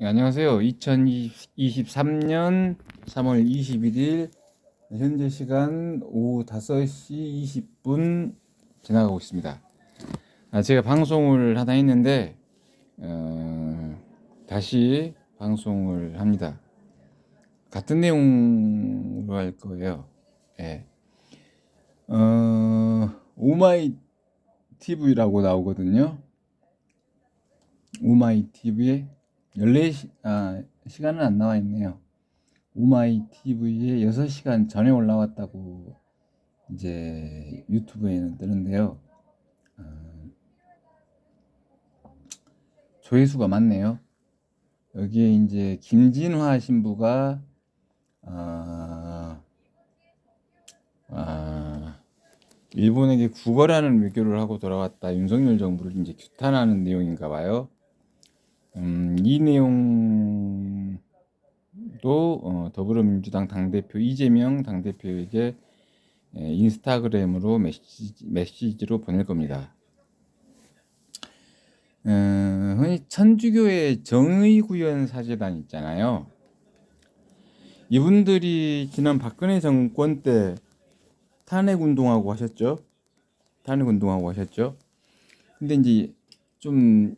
네, 안녕하세요. 2023년 3월 21일 현재 시간 오후 5시 20분 지나가고 있습니다. 제가 방송을 하나 했는데 다시 방송을 합니다. 같은 내용으로 할 거예요. 예. 오마이 TV라고 나오거든요. 오마이 TV에 14시간은 안 나와 있네요. 오마이 TV에 6시간 전에 올라왔다고 이제 유튜브에는 뜨는데요. 조회수가 많네요. 여기에 이제 김진화 신부가 일본에게 구걸하는 외교를 하고 돌아왔다. 윤석열 정부를 이제 규탄하는 내용인가 봐요. 이 내용도 더불어민주당 당대표 이재명 당대표에게 인스타그램으로 메시지로 보낼 겁니다. 흔히 천주교의 정의구현 사제단 있잖아요. 이분들이 지난 박근혜 정권 때 탄핵운동하고 하셨죠. 근데 이제 좀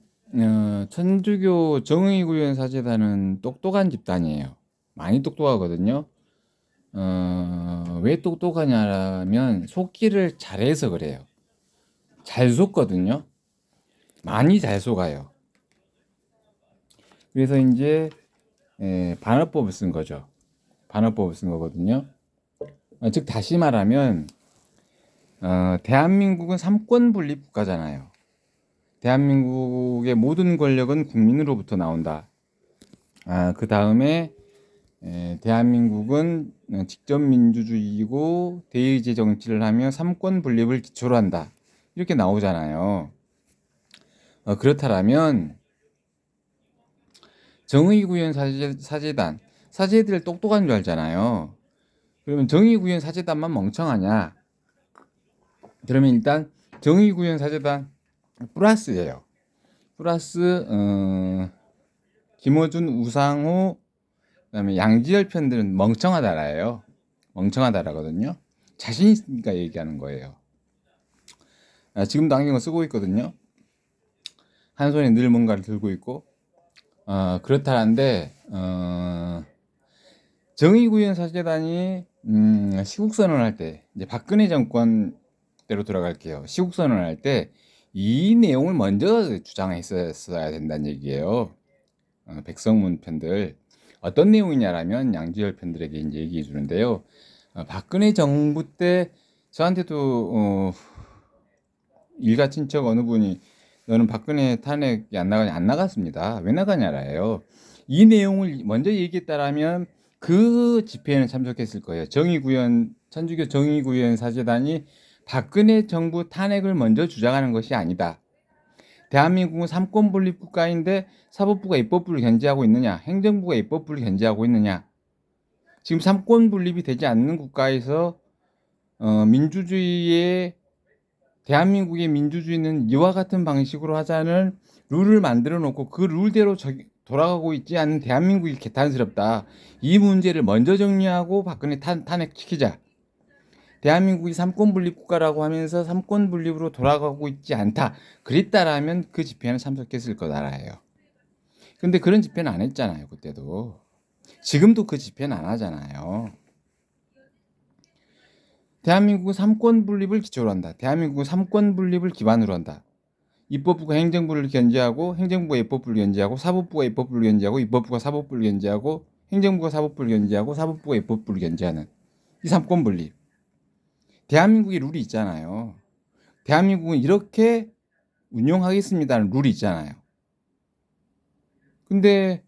천주교 정의구현 사제단은 똑똑한 집단이에요. 많이 똑똑하거든요. 왜 똑똑하냐면 속기를 잘해서 그래요. 잘 속거든요. 많이 잘 속아요. 그래서 이제 반어법을 쓴 거죠. 반어법을 쓴 거거든요. 즉 다시 말하면 대한민국은 삼권 분립 국가잖아요. 대한민국의 모든 권력은 국민으로부터 나온다. 그 다음에 대한민국은 직접 민주주의이고 대의제 정치를 하며 삼권 분립을 기초로 한다. 이렇게 나오잖아요. 그렇다면 정의구현 사제단, 사제들 똑똑한 줄 알잖아요. 그러면 정의구현 사제단만 멍청하냐? 그러면 일단 정의구현 사제단 플러스예요. 플러스 김어준, 우상호, 그다음에 양지열 편들은 멍청하다라예요. 멍청하다라거든요. 자신 있으니까 얘기하는 거예요. 지금도 안경을 쓰고 있거든요. 한 손에 늘 뭔가를 들고 있고 그렇다는데 정의구현 사제단이 시국선언을 할 때 이제 박근혜 정권 때로 돌아갈게요. 시국선언을 할 때 이 내용을 먼저 주장했어야 된다는 얘기예요. 백성문 편들 어떤 내용이냐라면 양지열 편들에게 이제 얘기해 주는데요. 박근혜 정부 때 저한테도 일가 친척 어느 분이 너는 박근혜 탄핵이 안 나가냐? 안 나갔습니다. 왜 나가냐라요. 이 내용을 먼저 얘기했다라면 그 집회에는 참석했을 거예요. 천주교 정의구현 사제단이 박근혜 정부 탄핵을 먼저 주장하는 것이 아니다. 대한민국은 삼권 분립 국가인데 사법부가 입법부를 견제하고 있느냐? 행정부가 입법부를 견제하고 있느냐? 지금 삼권 분립이 되지 않는 국가에서 민주주의의 대한민국의 민주주의는 이와 같은 방식으로 하자는 룰을 만들어 놓고 그 룰대로 돌아가고 있지 않은 대한민국이 개탄스럽다. 이 문제를 먼저 정리하고 박근혜 탄핵시키자. 대한민국이 삼권 분립 국가라고 하면서 삼권 분립으로 돌아가고 있지 않다. 그랬다라면 그 집회는 참석했을 거다라요. 근데 그런 집회는 안 했잖아요. 그때도. 지금도 그 집회는 안 하잖아요. 대한민국은 삼권 분립을 기초로 한다. 대한민국은 삼권 분립을 기반으로 한다. 입법부가 행정부를 견제하고 행정부가 입법부를 견제하고 사법부가 입법부를 견제하고 입법부가 사법부를 견제하고 행정부가 사법부를 견제하고 사법부가 입법부를 견제하는 이 삼권 분립. 대한민국의 룰이 있잖아요. 대한민국은 이렇게 운영하겠습니다는 룰이 있잖아요. 근데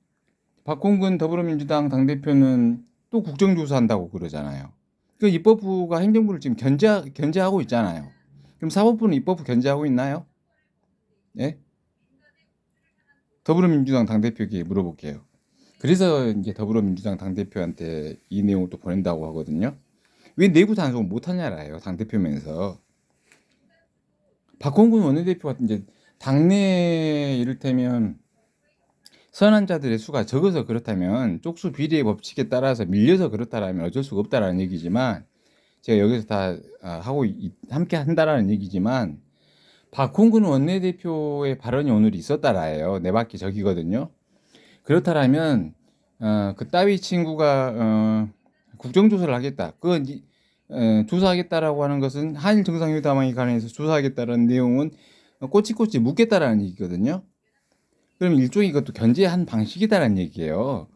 박홍근 더불어민주당 당대표는 또 국정조사한다고 그러잖아요. 그 입법부가 행정부를 지금 견제하고 있잖아요. 그럼 사법부는 입법부 견제하고 있나요? 예? 더불어민주당 당대표에게 물어볼게요. 그래서 이제 더불어민주당 당대표한테 이 내용을 또 보낸다고 하거든요. 왜 내부 단속을 못하냐라요. 당대표면서. 박홍근 원내대표가 이제 당내 이를테면 선환자들의 수가 적어서 그렇다면 쪽수 비례의 법칙에 따라서 밀려서 그렇다라면 어쩔 수가 없다라는 얘기지만 제가 여기서 다 함께 한다라는 얘기지만 박홍근 원내대표의 발언이 오늘 있었다라예요. 네 바퀴 저기거든요. 그렇다라면 그따위 친구가 국정조사를 하겠다. 그건 조사하겠다라고 하는 것은 한일 정상회담에 관해서 조사하겠다라는 내용은 꼬치꼬치 묻겠다라는 얘기거든요. 그럼 일종의 이것도 견제한 방식이다라는 얘기예요.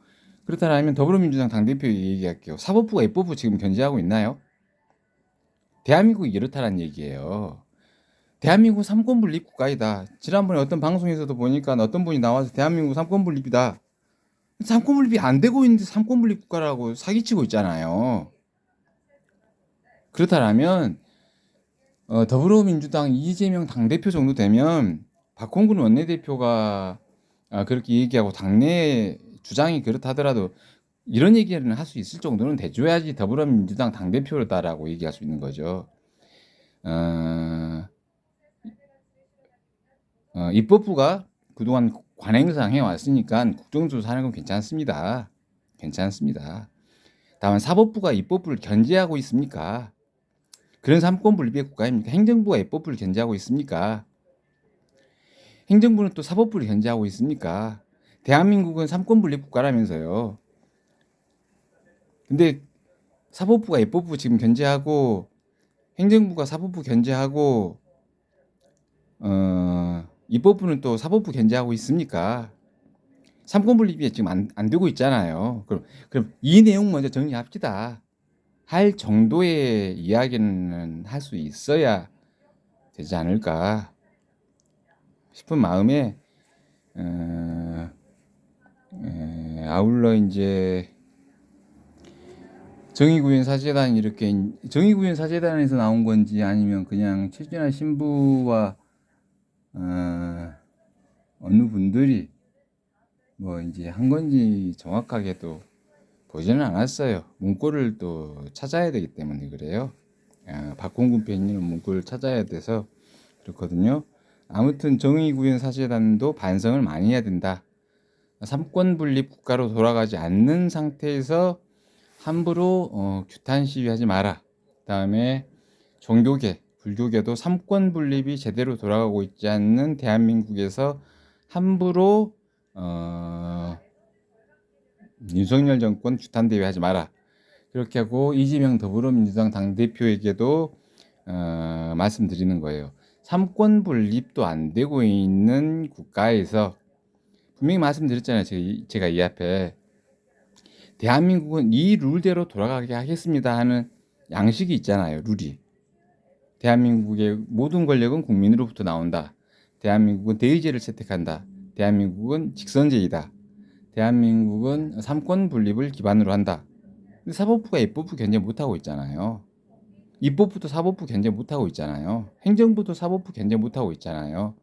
그렇다면 더불어민주당 당대표 얘기할게요. 사법부가 입법부 지금 견제하고 있나요? 대한민국이 이렇다라는 얘기예요. 대한민국 삼권분립 국가이다. 지난번에 어떤 방송에서도 보니까 어떤 분이 나와서 대한민국 삼권분립이다. 삼권분립이 안 되고 있는데 삼권분립 국가라고 사기치고 있잖아요. 그렇다면 더불어민주당 이재명 당대표 정도 되면 박홍근 원내대표가 그렇게 얘기하고 당내 주장이 그렇다더라도 이런 얘기를 할 수 있을 정도는 돼줘야지 더불어민주당 당대표다라고 얘기할 수 있는 거죠. 입법부가 그동안 관행상 해왔으니까 국정조사하는 건 괜찮습니다. 괜찮습니다. 다만 사법부가 입법부를 견제하고 있습니까? 그런 삼권분립의 국가입니까? 행정부가 입법부를 견제하고 있습니까? 행정부는 또 사법부를 견제하고 있습니까? 대한민국은 삼권분립 국가라면서요. 근데 사법부가 입법부 지금 견제하고 행정부가 사법부 견제하고 입법부는 또 사법부 견제하고 있습니까? 삼권분립이 지금 안 되고 있잖아요. 그럼 이 내용 먼저 정리합시다. 할 정도의 이야기는 할 수 있어야 되지 않을까 싶은 마음에 아울러 이제 정의구현 사재단 이렇게 정의구현 사재단에서 나온 건지 아니면 그냥 최진아 신부와 어느 분들이 뭐 이제 한 건지 정확하게 또 보지는 않았어요. 문구를 또 찾아야 되기 때문에 그래요. 박홍근 PD는 문구를 찾아야 돼서 그렇거든요. 아무튼 정의구현 사재단도 반성을 많이 해야 된다. 삼권분립 국가로 돌아가지 않는 상태에서 함부로 규탄 시위하지 마라. 그다음에 종교계, 불교계도 삼권분립이 제대로 돌아가고 있지 않는 대한민국에서 함부로 윤석열 정권 규탄 대회하지 마라. 그렇게 하고 이재명 더불어민주당 당대표에게도 말씀드리는 거예요. 삼권 분립도 안 되고 있는 국가에서 분명히 말씀드렸잖아요. 제가 이 앞에 대한민국은 이 룰대로 돌아가게 하겠습니다 하는 양식이 있잖아요. 룰이. 대한민국의 모든 권력은 국민으로부터 나온다. 대한민국은 대의제를 채택한다. 대한민국은 직선제이다. 대한민국은 삼권 분립을 기반으로 한다. 근데 사법부가 입법부 견제 못하고 있잖아요. 입법부도 사법부 견제 못하고 있잖아요. 행정부도 사법부 견제 못하고 있잖아요.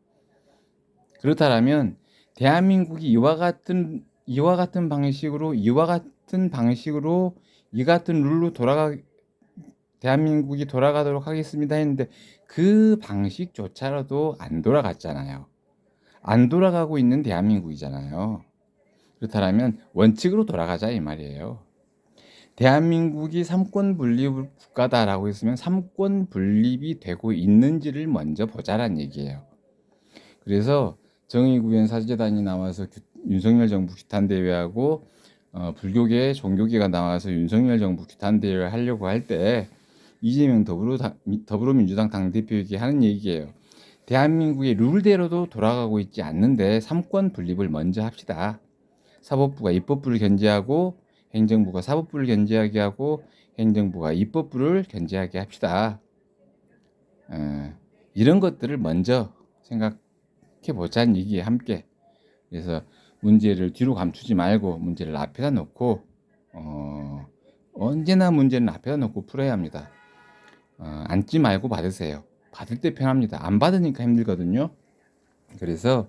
그렇다면 대한민국이 이와 같은 방식으로 이 같은 룰로 대한민국이 돌아가도록 하겠습니다 했는데 그 방식조차라도 안 돌아갔잖아요. 안 돌아가고 있는 대한민국이잖아요. 그렇다면 원칙으로 돌아가자 이 말이에요. 대한민국이 삼권 분립 국가다라고 했으면 삼권 분립이 되고 있는지를 먼저 보자란 얘기예요. 그래서 정의구현 사재단이 나와서 윤석열 정부 규탄 대회하고 불교계, 종교계가 나와서 윤석열 정부 규탄 대회를 하려고 할 때 이재명 더불어민주당 당대표에게 하는 얘기예요. 대한민국의 룰대로도 돌아가고 있지 않는데 삼권 분립을 먼저 합시다. 사법부가 입법부를 견제하고 행정부가 사법부를 견제하게 하고 행정부가 입법부를 견제하게 합시다. 이런 것들을 먼저 생각해 보자는 얘기에 함께. 그래서 문제를 뒤로 감추지 말고 문제를 앞에다 놓고 언제나 문제는 앞에다 놓고 풀어야 합니다. 앉지 말고 받으세요. 받을 때 편합니다. 안 받으니까 힘들거든요. 그래서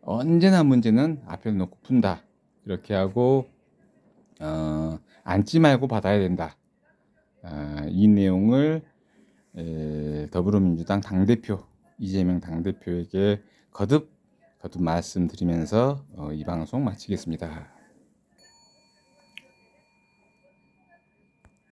언제나 문제는 앞에 놓고 푼다. 이렇게 하고 앉지 말고 받아야 된다. 이 내용을 더불어민주당 당대표 이재명 당대표에게 거듭 거듭 말씀드리면서 이 방송 마치겠습니다.